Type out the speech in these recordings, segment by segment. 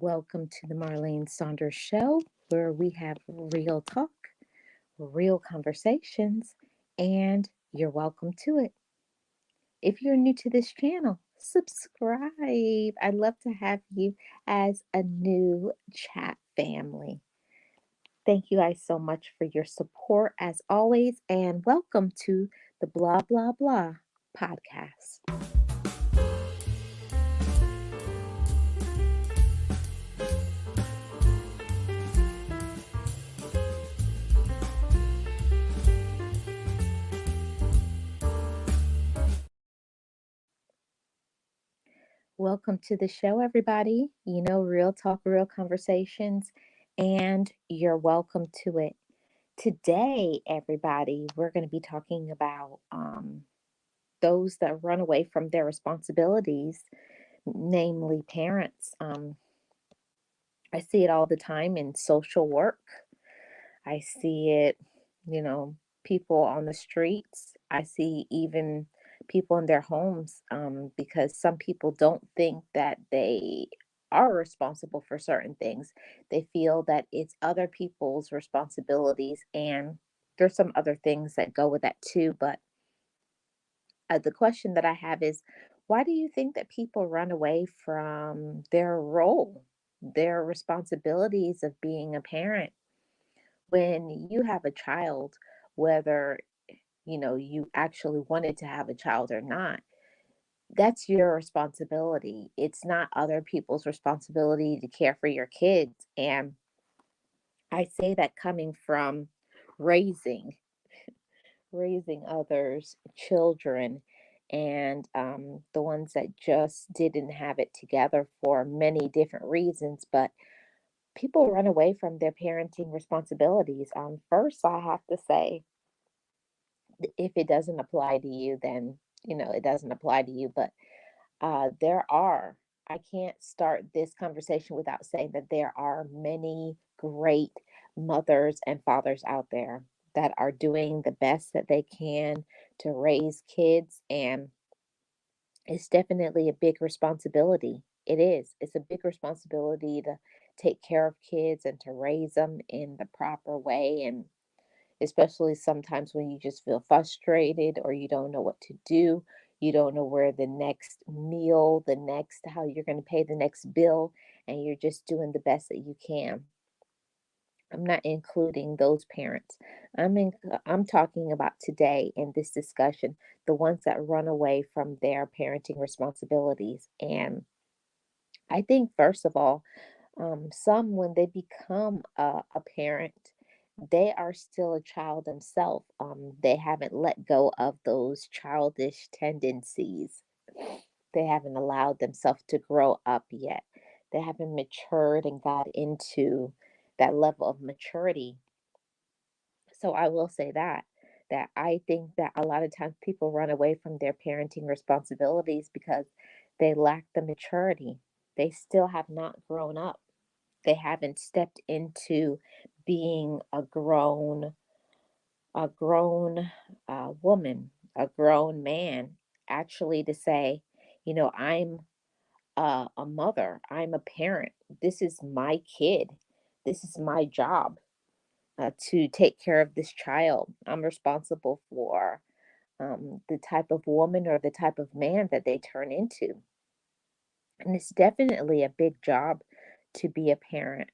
Welcome to the Marlene Saunders Show, where we have real talk, real conversations, and you're welcome to it. If you're new to this channel, subscribe. I'd love to have you as a new chat family. Thank you guys so much for your support as always, and welcome to the Blah Blah Blah podcast. Welcome to the show, everybody. Real talk, real conversations, and you're welcome to it. Today, everybody, we're going to be talking about those that run away from their responsibilities, namely parents. I see it all the time in social work. I see it, you know, people on the streets. I see even people in their homes because some people don't think that they are responsible for certain things. They feel that it's other people's responsibilities, and there's some other things that go with that too. But the question that I have is, why do you think that people run away from their role, their responsibilities of being a parent? When you have a child, whether you actually wanted to have a child or not, that's your responsibility. It's not other people's responsibility to care for your kids. And I say that coming from raising others children, and the ones that just didn't have it together for many different reasons. But people run away from their parenting responsibilities. First, I have to say, if it doesn't apply to you, then it doesn't apply to you. But there are, I can't start this conversation without saying that there are many great mothers and fathers out there that are doing the best that they can to raise kids. And it's definitely a big responsibility. It is. It's a big responsibility to take care of kids and to raise them in the proper way. And especially sometimes when you just feel frustrated or you don't know what to do. You don't know where the next meal, how you're going to pay the next bill, and you're just doing the best that you can. I'm not including those parents. I'm talking about today in this discussion, the ones that run away from their parenting responsibilities. And I think, first of all, some, when they become a parent, they are still a child themselves. They haven't let go of those childish tendencies. They haven't allowed themselves to grow up yet. They haven't matured and got into that level of maturity. So I will say that I think that a lot of times people run away from their parenting responsibilities because they lack the maturity. They still have not grown up. They haven't stepped into being a grown woman, a grown man, actually, to say, I'm a mother, I'm a parent. This is my kid. This is my job, to take care of this child. I'm responsible for the type of woman or the type of man that they turn into. And it's definitely a big job to be a parent.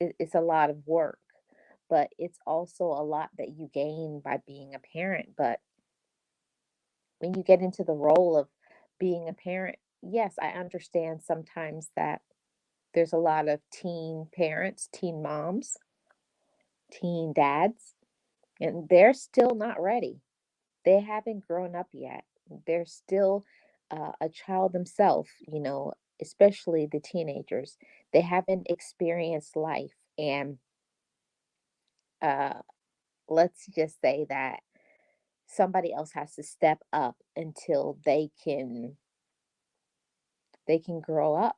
It's a lot of work, but it's also a lot that you gain by being a parent. But when you get into the role of being a parent, yes, I understand sometimes that there's a lot of teen parents, teen moms, teen dads, and they're still not ready. They haven't grown up yet. They're still a child themselves, especially the teenagers. They haven't experienced life. And uh, let's just say that somebody else has to step up until they can grow up.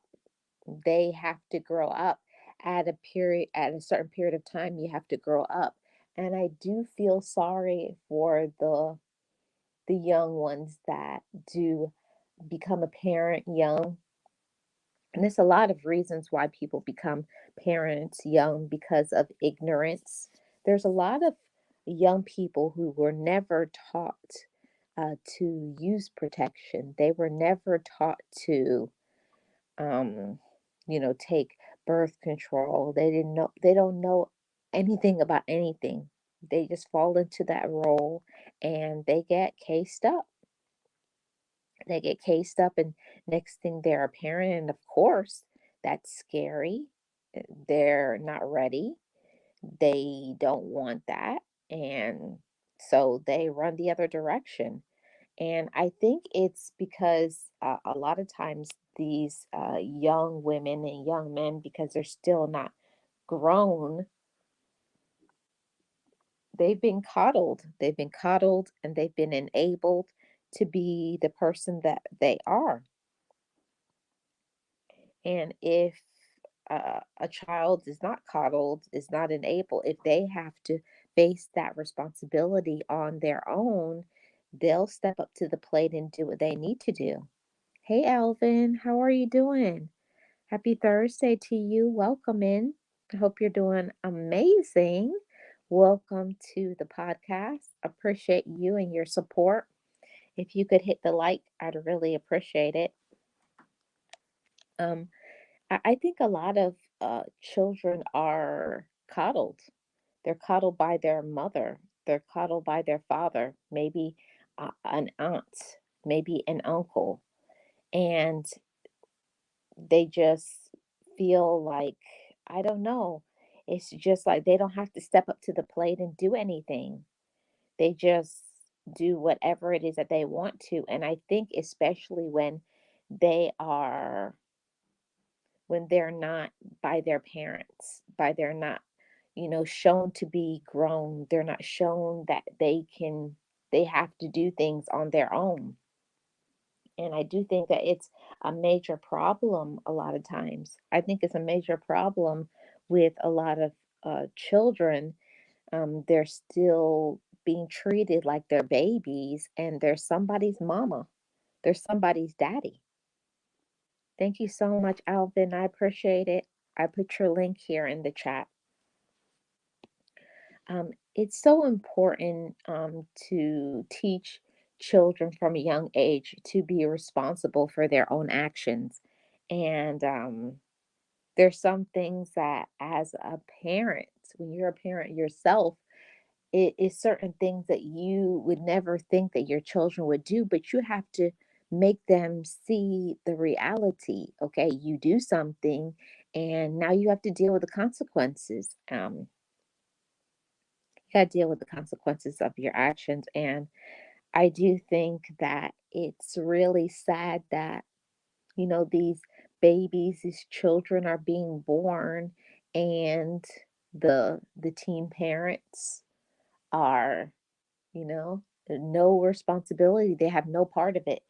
They have to grow up at a certain period of time. You have to grow up. And I do feel sorry for the young ones that do become a parent young, And there's a lot of reasons why people become parents young because of ignorance. There's a lot of young people who were never taught to use protection. They were never taught to, um, take birth control. They didn't know. They don't know anything about anything. They just fall into that role and they get cased up. They get cased up, and next thing they're a parent, and of course, that's scary. They're not ready. They don't want that. And so they run the other direction. And I think it's because a lot of times these young women and young men, because they're still not grown, they've been coddled. They've been coddled and they've been enabled to be the person that they are. And if a child is not coddled, is not enabled, if they have to face that responsibility on their own, they'll step up to the plate and do what they need to do. Hey, Alvin, how are you doing? Happy Thursday to you. Welcome in. I hope you're doing amazing. Welcome to the podcast. Appreciate you and your support. If you could hit the like, I'd really appreciate it. Um, I think a lot of children are coddled. They're coddled by their mother. They're coddled by their father, maybe an aunt, maybe an uncle. And they just feel like, I don't know, it's just like they don't have to step up to the plate and do anything. They just do whatever it is that they want to. And I think, especially they are when they're not by their parents, by they're not, shown to be grown. They're not shown that they have to do things on their own. And I do think that it's a major problem a lot of times. I think it's a major problem with a lot of children. They're still being treated like they're babies and they're somebody's mama, they're somebody's daddy. Thank you so much, Alvin. I appreciate it. I put your link here in the chat. It's so important to teach children from a young age to be responsible for their own actions. And there's some things that, as a parent, when you're a parent yourself, it is certain things that you would never think that your children would do, but you have to make them see the reality. Okay, you do something, and now you have to deal with the consequences. You got to deal with the consequences of your actions. And I do think that it's really sad that, these babies, these children are being born, and the teen parents are, no responsibility. They have no part of it.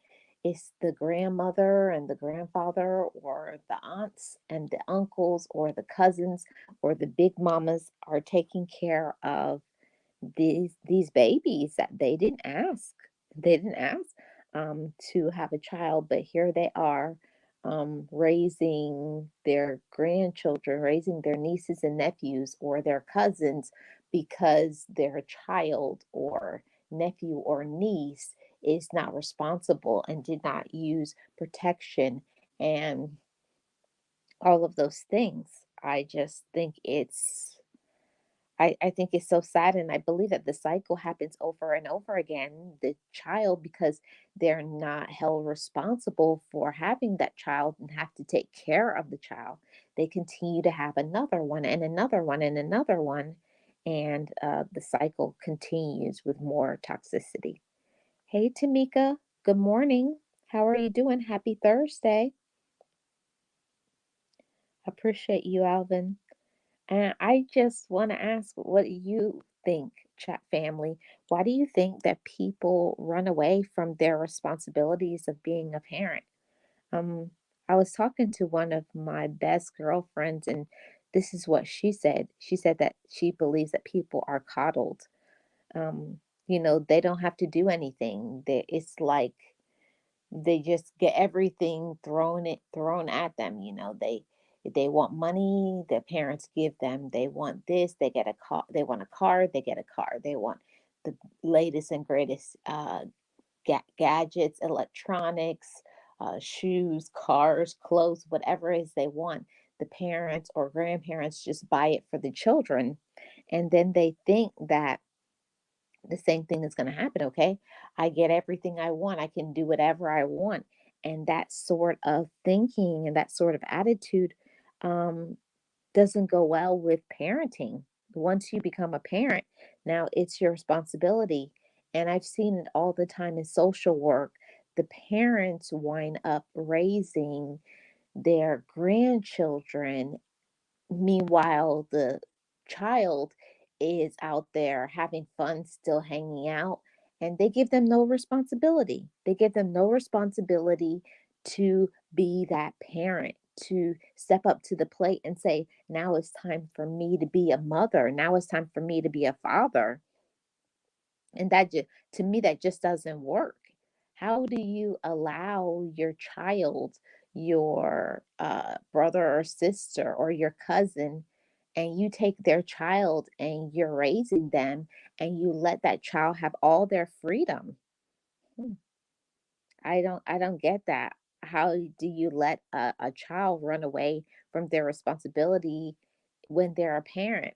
It's the grandmother and the grandfather, or the aunts and the uncles, or the cousins, or the big mamas are taking care of these babies that they didn't ask. They didn't ask to have a child, but here they are, raising their grandchildren, raising their nieces and nephews, or their cousins, because their child or nephew or niece is not responsible and did not use protection and all of those things. I just think I think it's so sad, and I believe that the cycle happens over and over again. The child, because they're not held responsible for having that child and have to take care of the child, they continue to have another one and another one and another one, and the cycle continues with more toxicity. Hey, Tamika, good morning. How are you doing? Happy Thursday. Appreciate you, Alvin. And I just want to ask, what do you think, chat family? Why do you think that people run away from their responsibilities of being a parent? Um, I was talking to one of my best girlfriends, and this is what she said. She said that she believes that people are coddled. They don't have to do anything. It's like They just get everything thrown at them. They want money, their parents give them. They want this, they get a car. They want a car, they get a car. They want the latest and greatest gadgets, electronics, shoes, cars, clothes, whatever it is they want. The parents or grandparents just buy it for the children. And then they think that the same thing is going to happen. Okay. I get everything I want. I can do whatever I want. And that sort of thinking and that sort of attitude um, doesn't go well with parenting. Once you become a parent, now it's your responsibility. And I've seen it all the time in social work. The parents wind up raising their grandchildren. Meanwhile, the child is out there having fun, still hanging out, and they give them no responsibility. They give them no responsibility to be that parent, to step up to the plate and say, now it's time for me to be a mother. Now it's time for me to be a father. And to me, that just doesn't work. How do you allow your child, your brother or sister or your cousin, and you take their child and you're raising them and you let that child have all their freedom? Hmm. I don't get that. How do you let a child run away from their responsibility when they're a parent?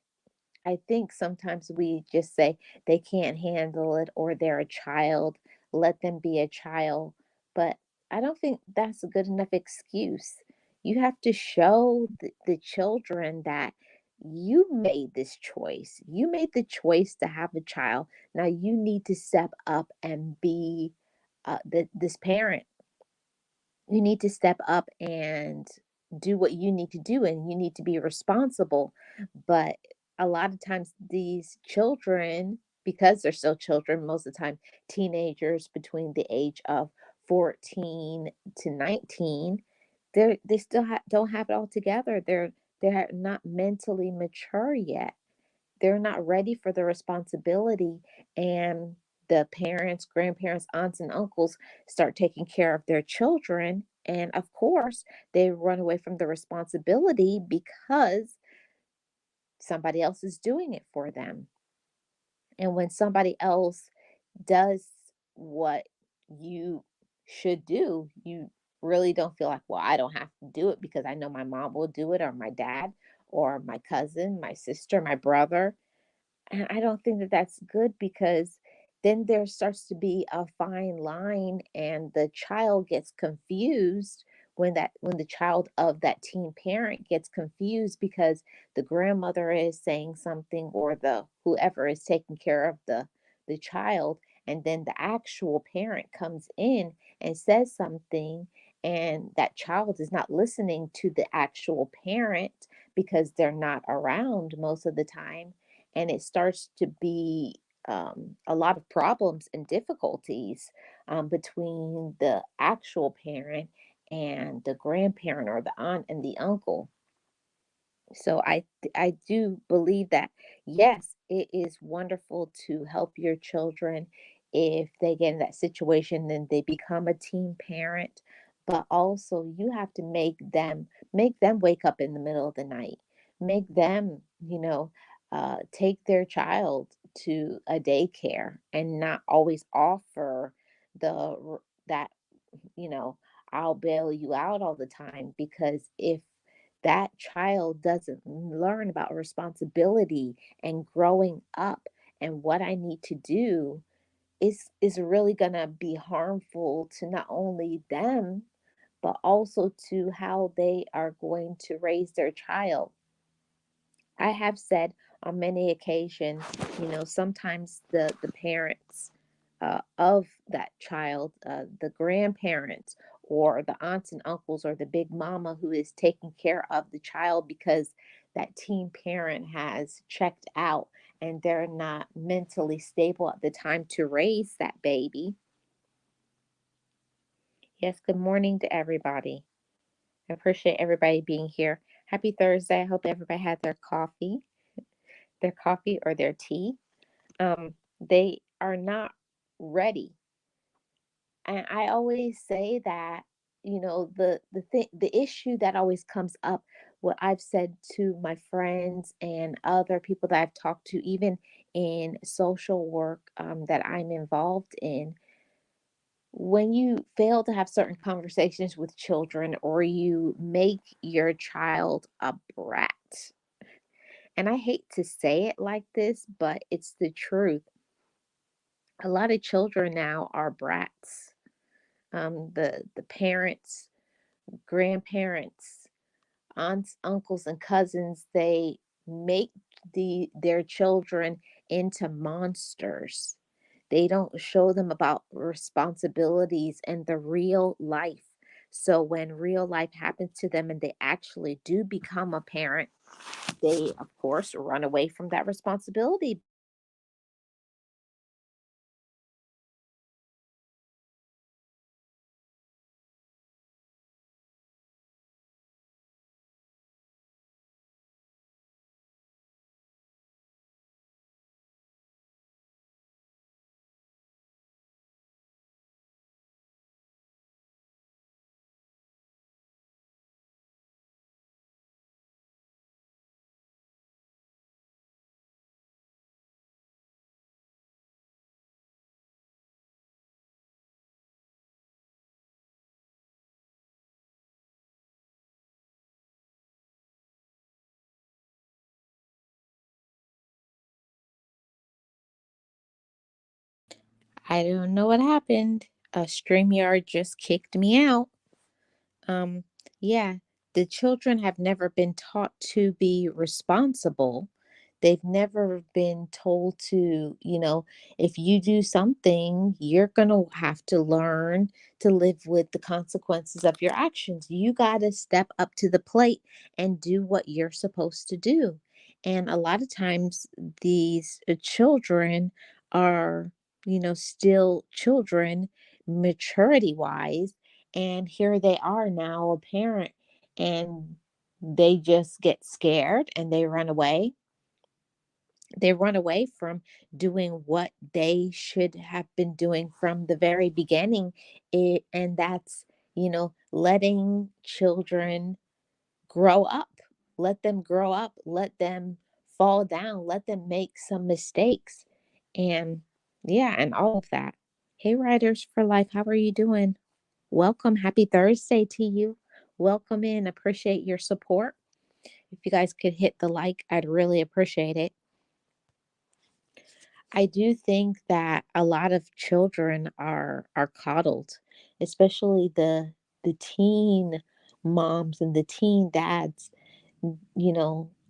I think sometimes we just say they can't handle it or they're a child, let them be a child. But I don't think that's a good enough excuse. You have to show the children that you made this choice. You made the choice to have a child. Now you need to step up and be this parent. You need to step up and do what you need to do, and you need to be responsible. But a lot of times these children, because they're still children, most of the time teenagers between the age of 14 to 19, they still don't have it all together. They're not mentally mature yet. They're not ready for the responsibility, and the parents, grandparents, aunts, and uncles start taking care of their children. And of course, they run away from the responsibility because somebody else is doing it for them. And when somebody else does what you should do, you really don't feel like, well, I don't have to do it because I know my mom will do it, or my dad, or my cousin, my sister, my brother. And I don't think that that's good, because then there starts to be a fine line and the child gets confused when the child of that teen parent gets confused because the grandmother is saying something, or the whoever is taking care of the child, and then the actual parent comes in and says something, and that child is not listening to the actual parent because they're not around most of the time, and it starts to be a lot of problems and difficulties between the actual parent and the grandparent or the aunt and the uncle. So I do believe that yes, it is wonderful to help your children if they get in that situation and they become a teen parent, but also you have to make them wake up in the middle of the night. Make them, take their child to a daycare and not always offer that, you know, I'll bail you out all the time, because if that child doesn't learn about responsibility and growing up and what I need to do, is really going to be harmful to not only them but also to how they are going to raise their child. I have said on many occasions, sometimes the parents of that child, the grandparents or the aunts and uncles or the big mama who is taking care of the child, because that teen parent has checked out and they're not mentally stable at the time to raise that baby. Yes, good morning to everybody. I appreciate everybody being here. Happy Thursday. I hope everybody had their coffee or their tea. They are not ready And I always say that, the issue that always comes up, what I've said to my friends and other people that I've talked to, even in social work that I'm involved in, when you fail to have certain conversations with children or you make your child a brat, and I hate to say it like this, but it's the truth. A lot of children now are brats. The parents, grandparents, aunts, uncles, and cousins, they make their children into monsters. They don't show them about responsibilities and the real life. So when real life happens to them and they actually do become a parent, they of course run away from that responsibility. I don't know what happened. StreamYard just kicked me out. Um, yeah, the children have never been taught to be responsible. They've never been told to, if you do something, you're going to have to learn to live with the consequences of your actions. You got to step up to the plate and do what you're supposed to do. And a lot of times, these children are, still children maturity wise, and here they are now a parent, and they just get scared and they run away from doing what they should have been doing from the very beginning. And that's, letting children grow up. Let them grow up, let them fall down, let them make some mistakes, and yeah, and all of that. Hey, Writers for Life, how are you doing? Welcome. Happy Thursday to you. Welcome in. Appreciate your support. If you guys could hit the like, I'd really appreciate it. I do think that a lot of children are coddled, especially the teen moms and the teen dads.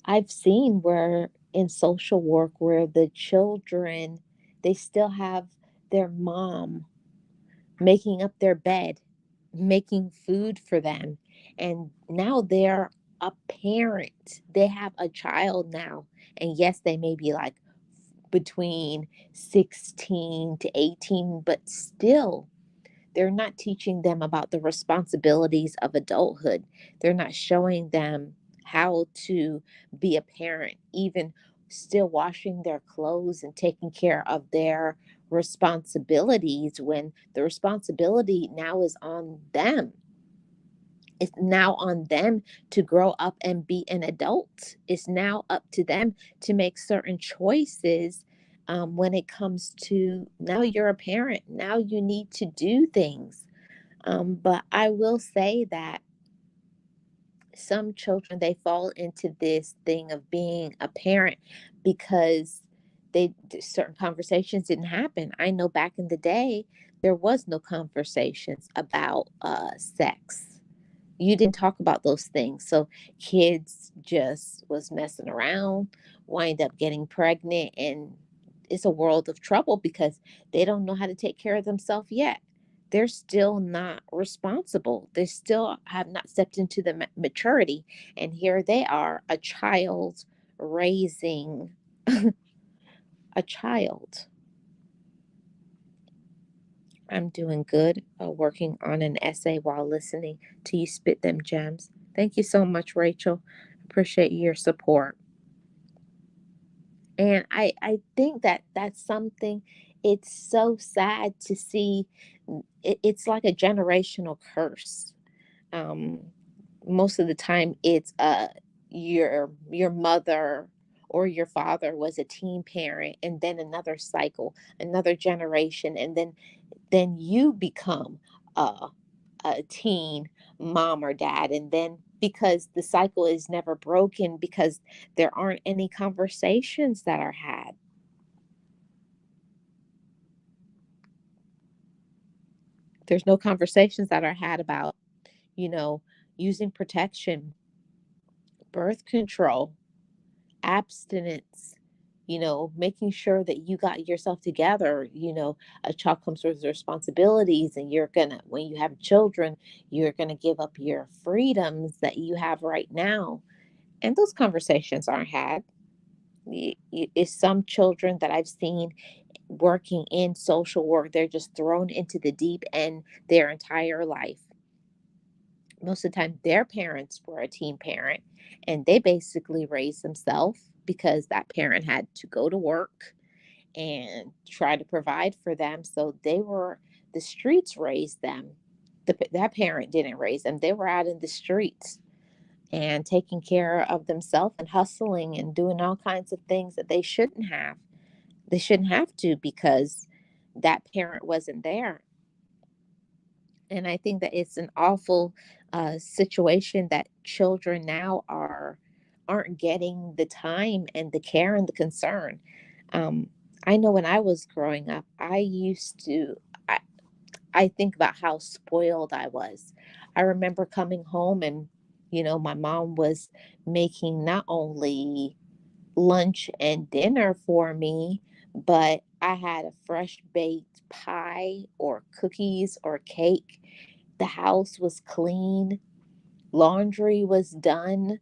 I've seen where in social work where the children, they still have their mom making up their bed, making food for them. And now they're a parent. They have a child now. And yes, they may be like between 16 to 18, but still, they're not teaching them about the responsibilities of adulthood. They're not showing them how to be a parent, even still washing their clothes and taking care of their responsibilities when the responsibility now is on them. It's now on them to grow up and be an adult. It's now up to them to make certain choices when it comes to now you're a parent. Now you need to do things. But I will say that some children, they fall into this thing of being a parent because certain conversations didn't happen. I know back in the day there was no conversations about sex. You didn't talk about those things. So kids just was messing around, wind up getting pregnant, and it's a world of trouble because they don't know how to take care of themselves yet. They're still not responsible. They still have not stepped into the maturity. And here they are, a child raising a child. I'm doing good, working on an essay while listening to you spit them gems. Thank you so much, Rachel. Appreciate your support. And I think that that's something it's so sad to see. It's like a generational curse. um, Most of the time it's your mother or your father was a teen parent, and then another cycle, another generation, and then you become a, a teen mom or dad, and then because the cycle is never broken because there aren't any conversations that are had. There's no conversations that are had about, you know, using protection, birth control, abstinence, making sure that you got yourself together. A child comes with responsibilities, and you're gonna, when you have children, you're gonna give up your freedoms that you have right now. And those conversations aren't had. It's some children that I've seen working in social work, they're just thrown into the deep end their entire life. Most of the time their parents were a teen parent, and they basically raised themselves because that parent had to go to work and try to provide for them. So the streets raised them. That parent didn't raise them. They were out in the streets and taking care of themselves and hustling and doing all kinds of things that they shouldn't have to, because that parent wasn't there. And I think that it's an awful situation that children now aren't getting the time and the care and the concern. Um, I know when I was growing up, I used to. I think about how spoiled I was. I remember coming home, and my mom was making not only lunch and dinner for me, but I had a fresh baked pie or cookies or cake. The house was clean, laundry was done,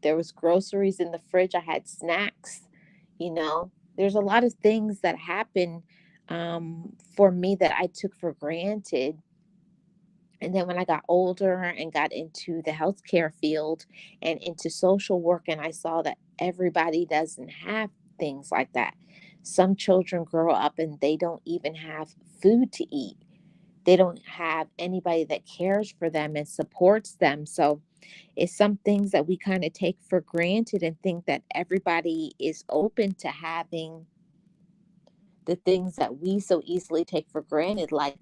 there was groceries in the fridge, I had snacks. There's a lot of things that happen for me that I took for granted. And then when I got older and got into the healthcare field and into social work, and I saw that everybody doesn't have things like that. Some children grow up and they don't even have food to eat. They don't have anybody that cares for them and supports them. So it's some things that we kind of take for granted and think that everybody is open to having the things that we so easily take for granted, like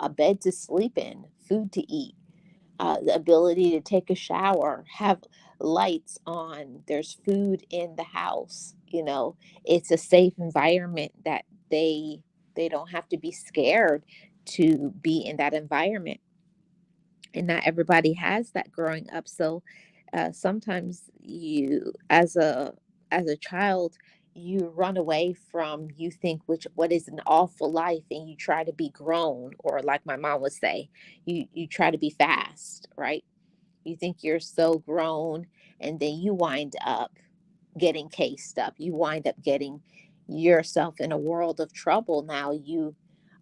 a bed to sleep in, food to eat, the ability to take a shower, have lights on, there's food in the house. It's a safe environment that they don't have to be scared to be in that environment. And not everybody has that growing up. So sometimes you, as a child, you run away from, you think, which what is an awful life, and you try to be grown, or like my mom would say, you try to be fast, right? You think you're so grown, and then you wind up getting cased up. You wind up getting yourself in a world of trouble. Now you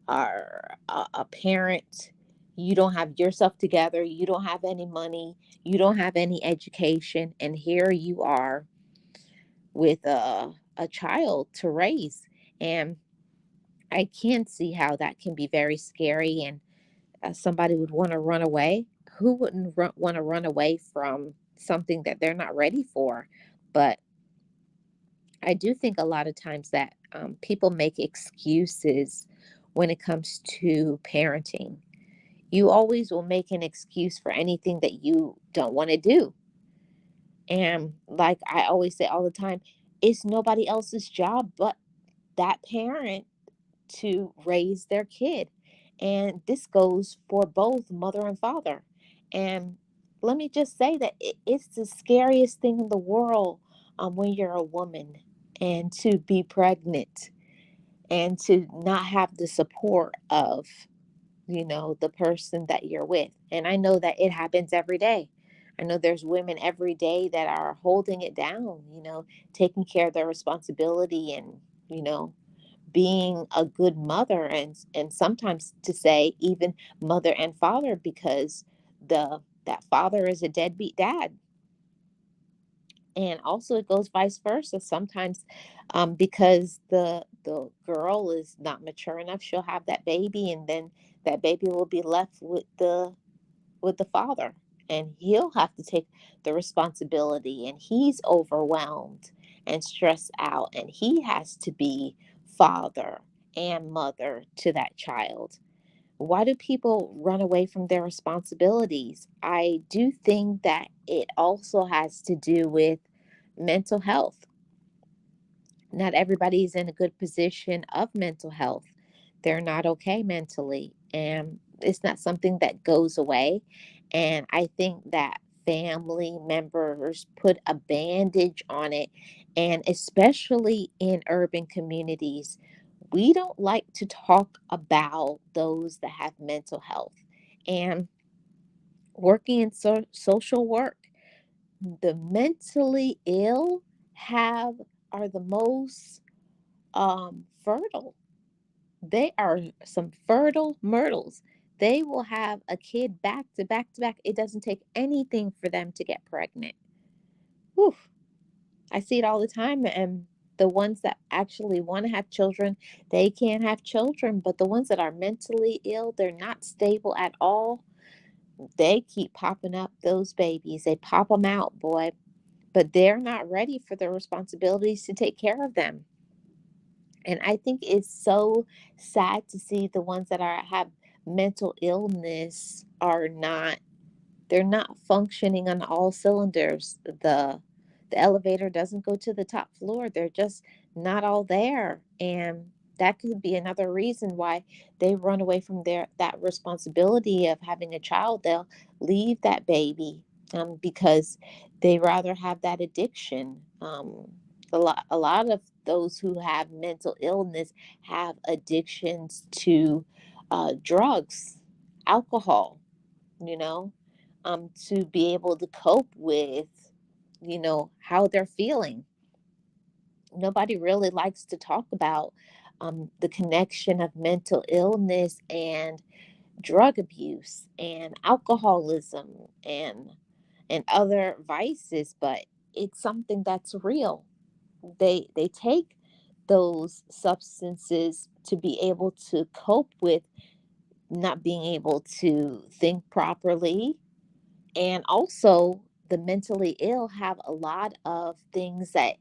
are a parent, you don't have yourself together, you don't have any money, you don't have any education, and here you are with a child to raise. And I can see how that can be very scary, and somebody would want to run away. Who wouldn't want to run away from something that they're not ready for? But I do think a lot of times that people make excuses when it comes to parenting. You always will make an excuse for anything that you don't want to do. And like I always say all the time, it's nobody else's job but that parent to raise their kid. And this goes for both mother and father. And let me just say that it's the scariest thing in the world when you're a woman and to be pregnant and to not have the support of the person that you're with. And I know that it happens every day. I know there's women every day that are holding it down, taking care of their responsibility, and, you know, being a good mother, and sometimes to say even mother and father, because the that father is a deadbeat dad. And also it goes vice versa. Sometimes because the girl is not mature enough, she'll have that baby, and then that baby will be left with the father, and he'll have to take the responsibility, and he's overwhelmed and stressed out, and he has to be father and mother to that child. Why do people run away from their responsibilities? I do think that it also has to do with mental health. Not everybody's in a good position of mental health. They're not okay mentally, and it's not something that goes away. And I think that family members put a bandage on it, and especially in urban communities, we don't like to talk about those that have mental health. And working in social work, the mentally ill have are the most fertile. They are some fertile myrtles. They will have a kid back to back to back. It doesn't take anything for them to get pregnant. Whew. I see it all the time. And the ones that actually want to have children, they can't have children. But the ones that are mentally ill, they're not stable at all. They keep popping up those babies. They pop them out, boy. But they're not ready for the responsibilities to take care of them. And I think it's so sad to see the ones that are have mental illness are not, they're not functioning on all cylinders. The elevator doesn't go to the top floor. They're just not all there. And that could be another reason why they run away from their that responsibility of having a child. They'll leave that baby because they rather have that addiction. A lot of those who have mental illness have addictions to drugs, alcohol, you know, to be able to cope with, how they're feeling. Nobody really likes to talk about the connection of mental illness and drug abuse and alcoholism and other vices, but it's something that's real. They take those substances to be able to cope with not being able to think properly. And also, the mentally ill have a lot of things that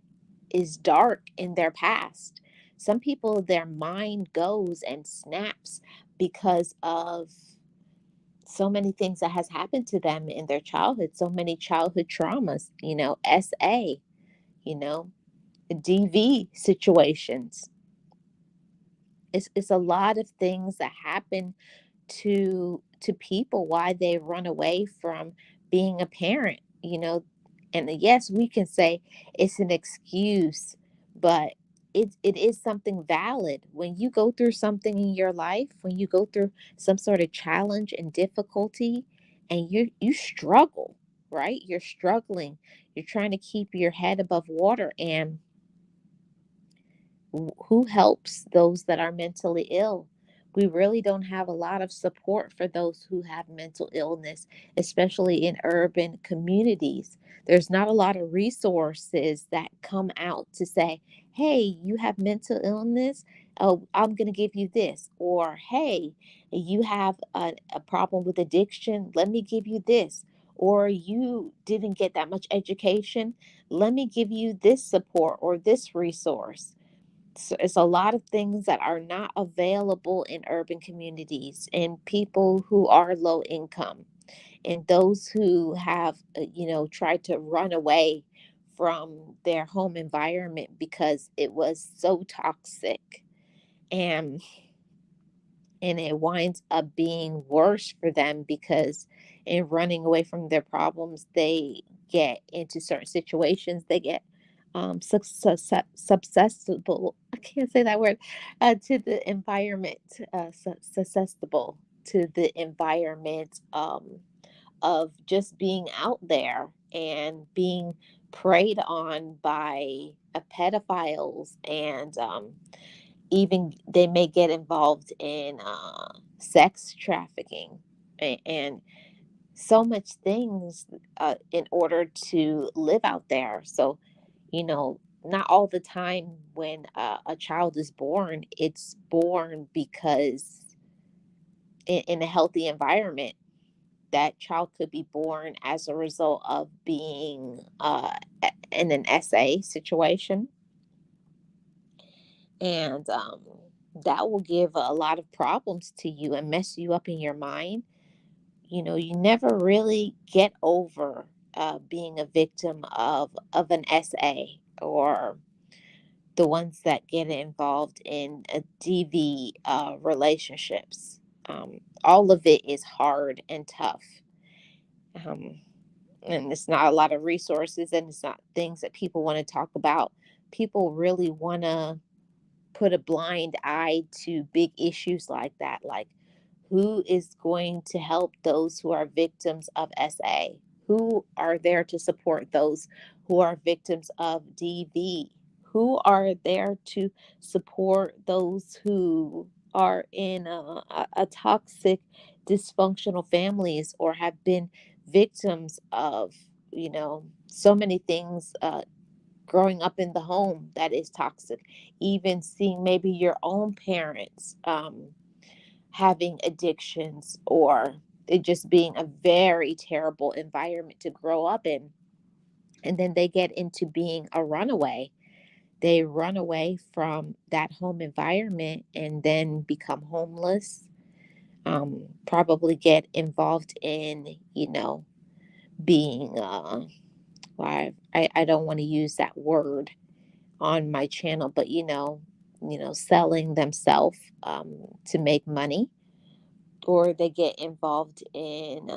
is dark in their past. Some people, their mind goes and snaps because of so many things that has happened to them in their childhood, so many childhood traumas, SA, you know, DV situations. It's a lot of things that happen to people why they run away from being a parent, and yes, we can say it's an excuse, but it is something valid. When you go through something in your life, when you go through some sort of challenge and difficulty, and you struggle, right? You're struggling, you're trying to keep your head above water, and who helps those that are mentally ill? We really don't have a lot of support for those who have mental illness, especially in urban communities. There's not a lot of resources that come out to say, hey, you have mental illness. Oh, I'm going to give you this. Or, hey, you have a problem with addiction. Let me give you this. Or you didn't get that much education. Let me give you this support or this resource. So it's a lot of things that are not available in urban communities and people who are low income and those who have tried to run away from their home environment because it was so toxic, and it winds up being worse for them because in running away from their problems they get into certain situations, they get susceptible, I can't say that word, to the environment, susceptible to the environment, of just being out there and being preyed on by pedophiles, and even they may get involved in sex trafficking, and so much things in order to live out there. So, not all the time when a child is born, it's born because in a healthy environment, that child could be born as a result of being in an SA situation. And that will give a lot of problems to you and mess you up in your mind. You never really get over being a victim of an SA, or the ones that get involved in DV relationships. All of it is hard and tough. Um, and it's not a lot of resources, and it's not things that people want to talk about. People really want to put a blind eye to big issues like that. Like, who is going to help those who are victims of SA? Who are there to support those who are victims of DV? Who are there to support those who are in a toxic, dysfunctional families, or have been victims of, so many things growing up in the home that is toxic? Even seeing maybe your own parents having addictions, or it just being a very terrible environment to grow up in. And then they get into being a runaway. They run away from that home environment and then become homeless, probably get involved in, being, well, I don't want to use that word on my channel, but selling themselves to make money, or they get involved in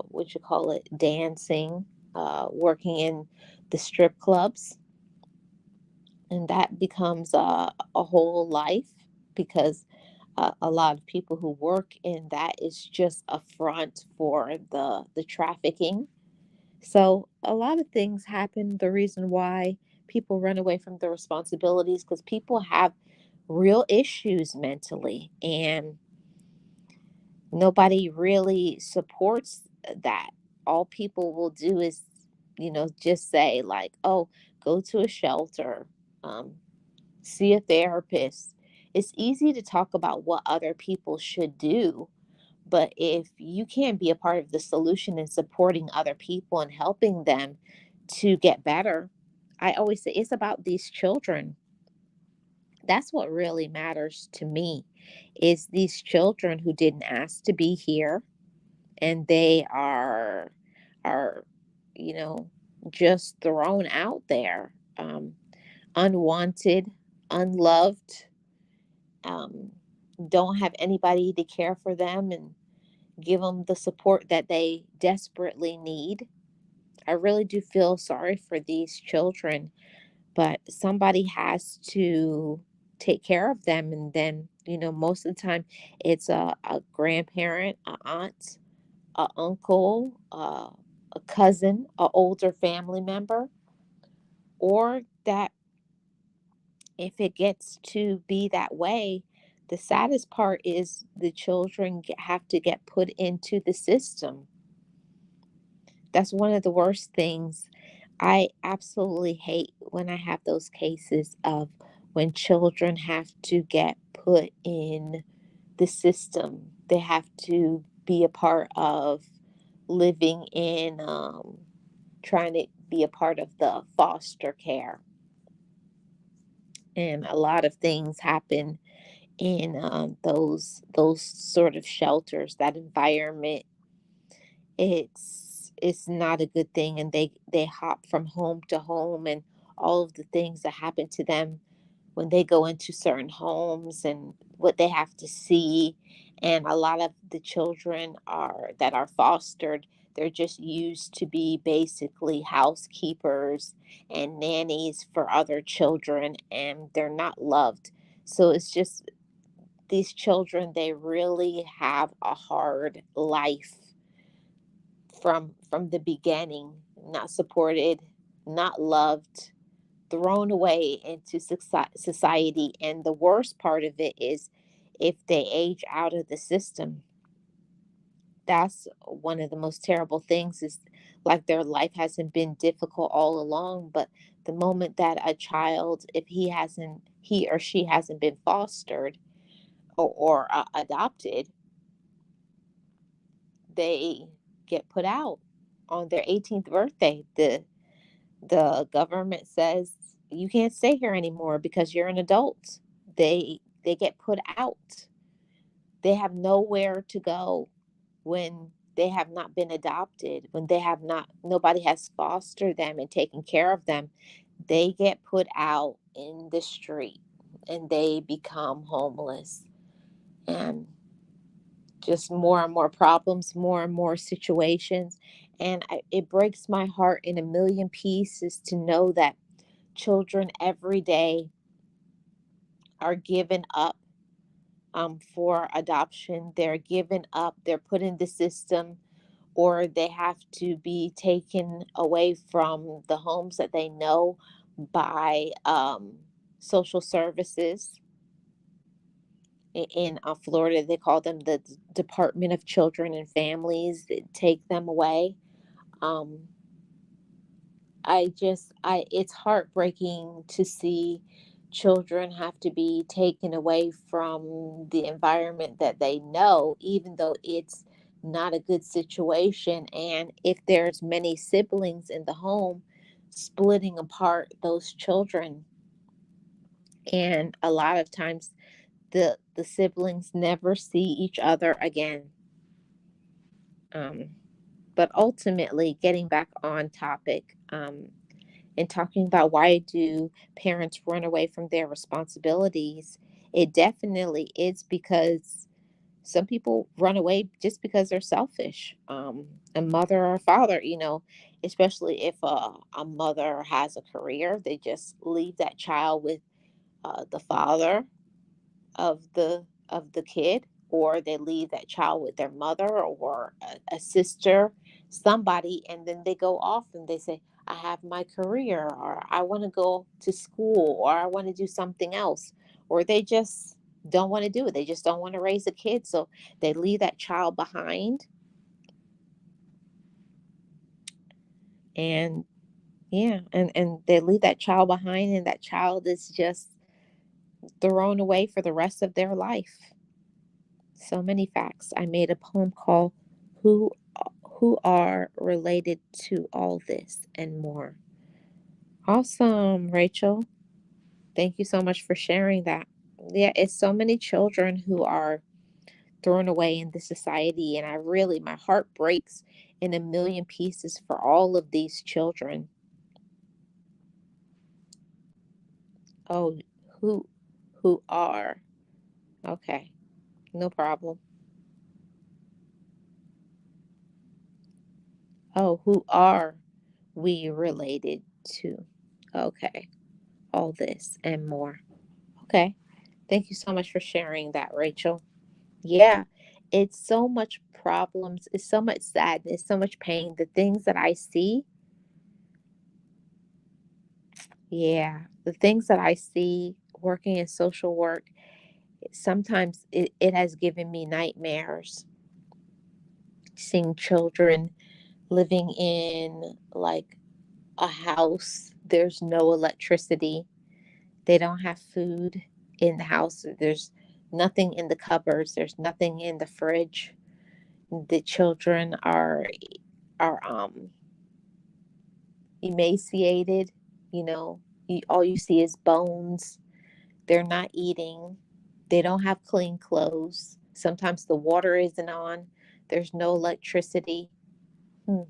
what you call it, dancing, working in the strip clubs, and that becomes a whole life, because a lot of people who work in that is just a front for the trafficking. So a lot of things happen. The reason why people run away from their responsibilities, because people have real issues mentally, and nobody really supports that. All people will do is, just say like, "Oh, go to a shelter, um, see a therapist." It's easy to talk about what other people should do, but if you can't be a part of the solution and supporting other people and helping them to get better, I always say it's about these children. That's what really matters to me, is these children who didn't ask to be here, and they are you know just thrown out there, unwanted, unloved, um, don't have anybody to care for them and give them the support that they desperately need. I really do feel sorry for these children, but somebody has to take care of them. And then, most of the time, it's a grandparent, a aunt, a uncle, a cousin, a older family member, or that if it gets to be that way, the saddest part is the children have to get put into the system. That's one of the worst things. I absolutely hate when I have those cases of when children have to get put in the system. They have to be a part of living in, trying to be a part of the foster care. And a lot of things happen in those sort of shelters, that environment. It's not a good thing, and they hop from home to home, and all of the things that happen to them when they go into certain homes, and what they have to see. And a lot of the children that are fostered, they're just used to be basically housekeepers and nannies for other children, and they're not loved. So it's just, these children, they really have a hard life from the beginning, not supported, not loved, thrown away into society. And the worst part of it is, if they age out of the system, that's one of the most terrible things is like their life hasn't been difficult all along, but the moment that a child, if he or she hasn't been fostered or adopted, they get put out on their 18th birthday. The government says you can't stay here anymore because you're an adult. They get put out. They have nowhere to go when they have not been adopted, when they have not nobody has fostered them and taken care of them. They get put out in the street and they become homeless. And just more and more problems, more and more situations. And it breaks my heart in a million pieces to know that children every day are given up for adoption. They're given up, they're put in the system, or they have to be taken away from the homes that they know by social services. In Florida, they call them the Department of Children and Families. That take them away. Um, it's heartbreaking to see children have to be taken away from the environment that they know, even though it's not a good situation. And if there's many siblings in the home, splitting apart those children. And a lot of times the siblings never see each other again. Um, but ultimately, getting back on topic, and talking about why do parents run away from their responsibilities, it definitely is because some people run away just because they're selfish. A mother or a father, especially if a mother has a career, they just leave that child with the father of the kid, or they leave that child with their mother or a sister, somebody, and then they go off and they say, I have my career, or I want to go to school, or I want to do something else, or they just don't want to do it. They just don't want to raise a kid, so they leave that child behind. And yeah, and they leave that child behind, and that child is just thrown away for the rest of their life. So many facts. I made a poem called Who Who Are Related to All This and More. Awesome, Rachel. Thank you so much for sharing that. Yeah, it's so many children who are thrown away in this society, and my heart breaks in a million pieces for all of these children. Oh, who who are. Okay, no problem. Oh, who are we related to? Okay, all this and more. Okay. Thank you so much for sharing that, Rachel. Yeah, it's so much problems, it's so much sadness, so much pain. The things that I see, yeah, the things that I see working in social work, sometimes it has given me nightmares. Seeing children living in like a house, there's no electricity, they don't have food in the house, there's nothing in the cupboards, there's nothing in the fridge. The children are emaciated, you know, all you see is bones. They're not eating. They don't have clean clothes. Sometimes the water isn't on. There's no electricity. Hmm.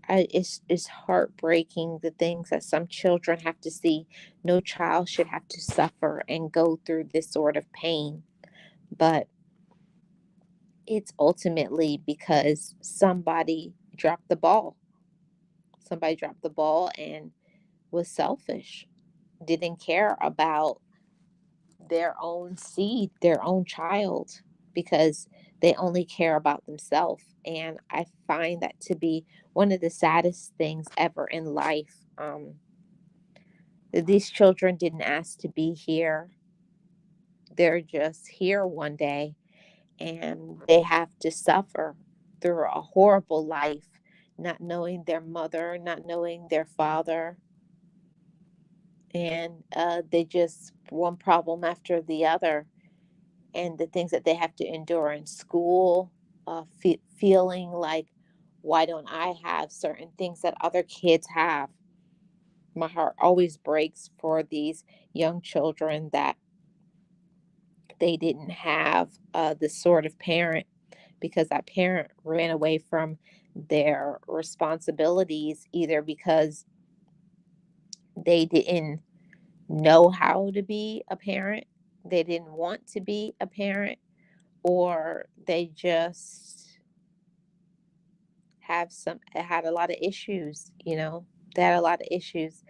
It's heartbreaking the things that some children have to see. No child should have to suffer and go through this sort of pain, but it's ultimately because somebody dropped the ball. Somebody dropped the ball and was selfish, didn't care about their own seed, their own child, because they only care about themselves. And I find that to be one of the saddest things ever in life. These children didn't ask to be here, they're just here one day. and they have to suffer through a horrible life, not knowing their mother, not knowing their father, and they just one problem after the other, and the things that they have to endure in school, feeling like, why don't I have certain things that other kids have? My heart always breaks for these young children that they didn't have the sort of parent, because that parent ran away from their responsibilities, either because they didn't know how to be a parent, they didn't want to be a parent, or they just had a lot of issues, they had a lot of issues.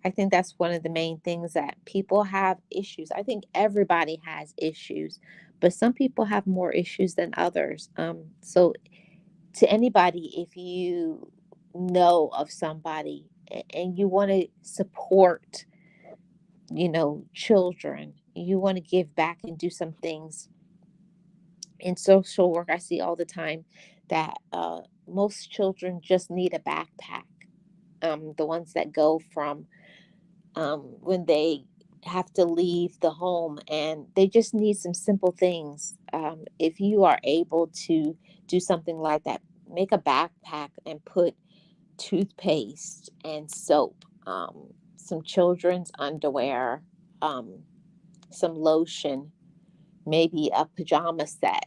I think that's one of the main things, that people have issues. I think everybody has issues, but some people have more issues than others. So to anybody, if you know of somebody and you want to support, children, you want to give back and do some things in social work, I see all the time that most children just need a backpack. The ones that go from when they have to leave the home, and they just need some simple things. If you are able to do something like that, make a backpack and put toothpaste and soap, some children's underwear, um, some lotion, maybe a pajama set.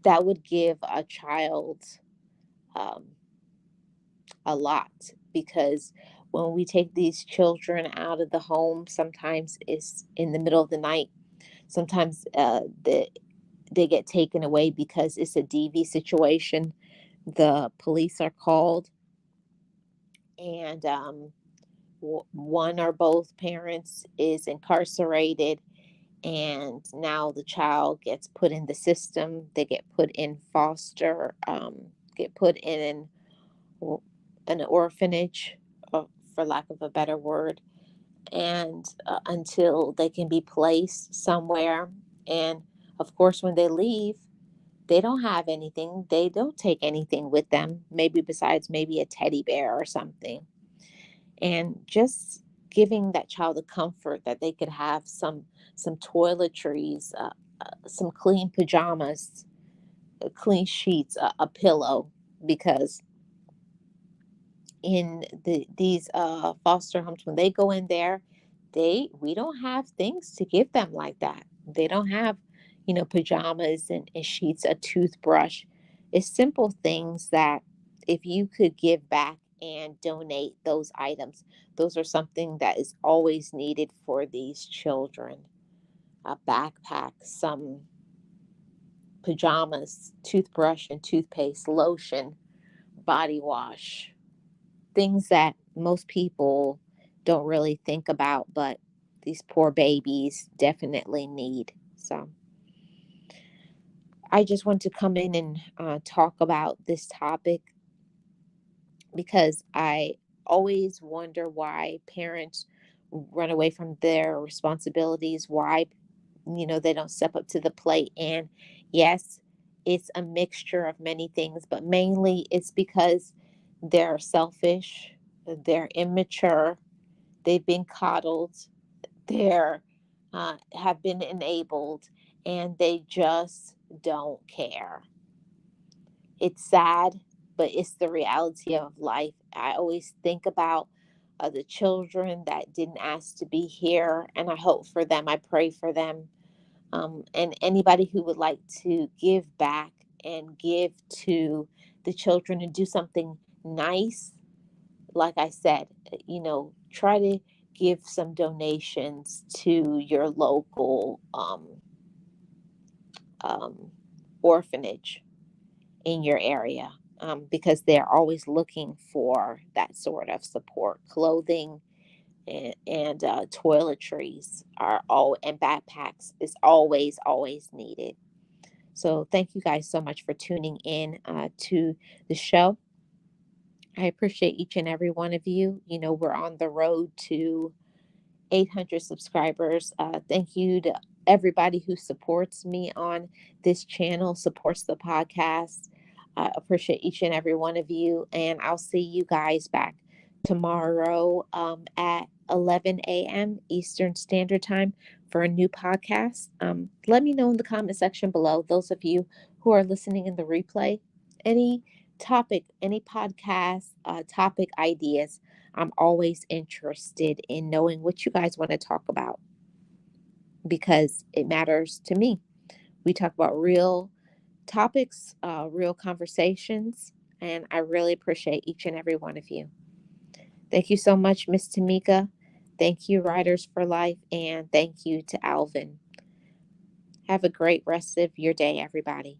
That would give a child um, a lot, because when we take these children out of the home, sometimes it's in the middle of the night. Sometimes they get taken away because it's a DV situation. The police are called, and one or both parents is incarcerated, and now the child gets put in the system. They get put in foster, get put in an orphanage, for lack of a better word, and until they can be placed somewhere. And of course, when they leave, they don't have anything. They don't take anything with them, maybe besides maybe a teddy bear or something. And just giving that child the comfort that they could have some toiletries, some clean pajamas, clean sheets, a pillow, because in these foster homes, when they go in there, we don't have things to give them like that. They don't have, pajamas and sheets, a toothbrush. It's simple things that, if you could give back and donate those items, those are something that is always needed for these children. A backpack, some pajamas, toothbrush and toothpaste, lotion, body wash, things that most people don't really think about, but these poor babies definitely need. So I just want to come in and talk about this topic, because I always wonder why parents run away from their responsibilities, why, they don't step up to the plate. And yes, it's a mixture of many things, but mainly it's because they're selfish, they're immature, they've been coddled, they're have been enabled, and they just don't care. It's sad, but it's the reality of life. I always think about the children that didn't ask to be here, and I hope for them. I pray for them. And anybody who would like to give back and give to the children and do something nice, like I said, try to give some donations to your local um, orphanage in your area, because they're always looking for that sort of support. Clothing and toiletries are all, and backpacks is always needed. So thank you guys so much for tuning in to the show. I appreciate each and every one of you. We're on the road to 800 subscribers. Thank you to everybody who supports me on this channel, supports the podcast. I appreciate each and every one of you. And I'll see you guys back tomorrow at 11 a.m. Eastern Standard Time for a new podcast. Let me know in the comment section below, those of you who are listening in the replay, any topic, any podcast topic ideas. I'm always interested in knowing what you guys want to talk about because it matters to me. We talk about real topics, real conversations, and I really appreciate each and every one of you. Thank you so much, Miss Tamika. Thank you, Writers for Life, and thank you to Alvin. Have a great rest of your day, everybody.